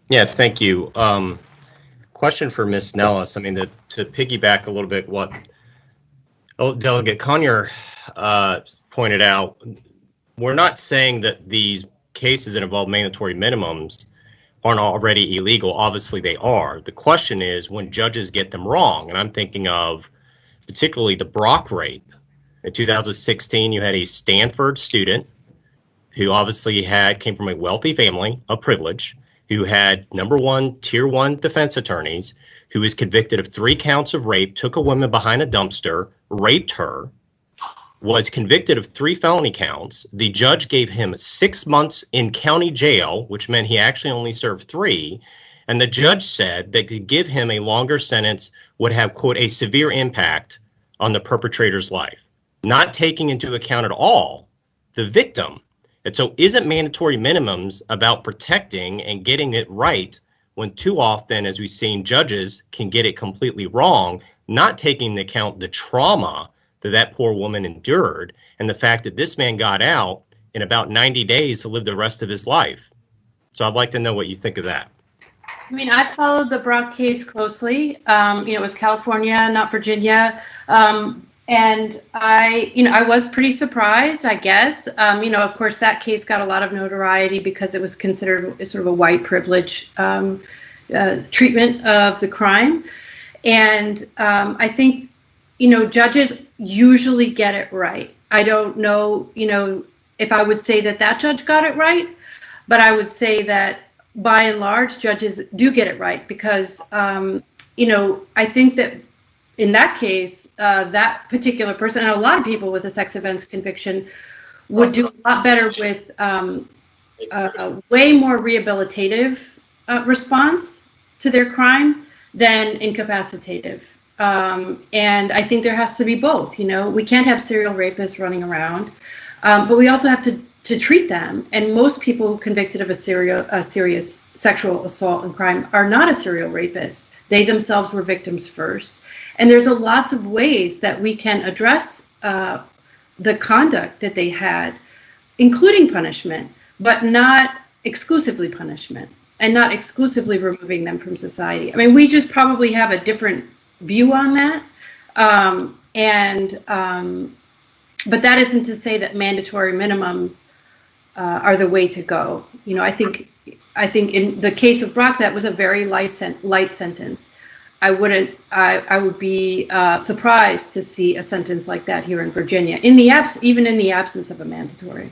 Yeah, thank you. Question for Ms. Nellis. I mean, to piggyback a little bit what Delegate Conyer pointed out, we're not saying that these cases that involve mandatory minimums aren't already illegal. Obviously, they are. The question is when judges get them wrong, and I'm thinking of particularly the Brock rape. In 2016, you had a Stanford student who obviously came from a wealthy family of privilege, who had number one tier one defense attorneys, who was convicted of 3 counts of rape, took a woman behind a dumpster, raped her, was convicted of 3 felony counts. The judge gave him 6 months in county jail, which meant he actually only served 3. And the judge said that to give him a longer sentence would have, quote, a severe impact on the perpetrator's life, not taking into account at all the victim. And so isn't mandatory minimums about protecting and getting it right when too often, as we've seen, judges can get it completely wrong, not taking into account the trauma that poor woman endured and the fact that this man got out in about 90 days to live the rest of his life. So I'd like to know what you think of that. I mean, I followed the Brock case closely. It was California, not Virginia. And I was pretty surprised, I guess. Of course, that case got a lot of notoriety because it was considered sort of a white privilege treatment of the crime. And I think, judges usually get it right. I don't know, if I would say that judge got it right, but I would say that by and large, judges do get it right because, I think that in that case, that particular person, and a lot of people with a sex offense conviction, would do a lot better with a way more rehabilitative response to their crime than incapacitative. And I think there has to be both. We can't have serial rapists running around, but we also have to treat them. And most people convicted of a serious sexual assault and crime are not a serial rapist. They themselves were victims first. And there's lots of ways that we can address the conduct that they had, including punishment, but not exclusively punishment and not exclusively removing them from society. I mean, we just probably have a different view on that. But that isn't to say that mandatory minimums are the way to go. I think in the case of Brock, that was a very light sentence. I would be surprised to see a sentence like that here in Virginia, even in the absence of a mandatory.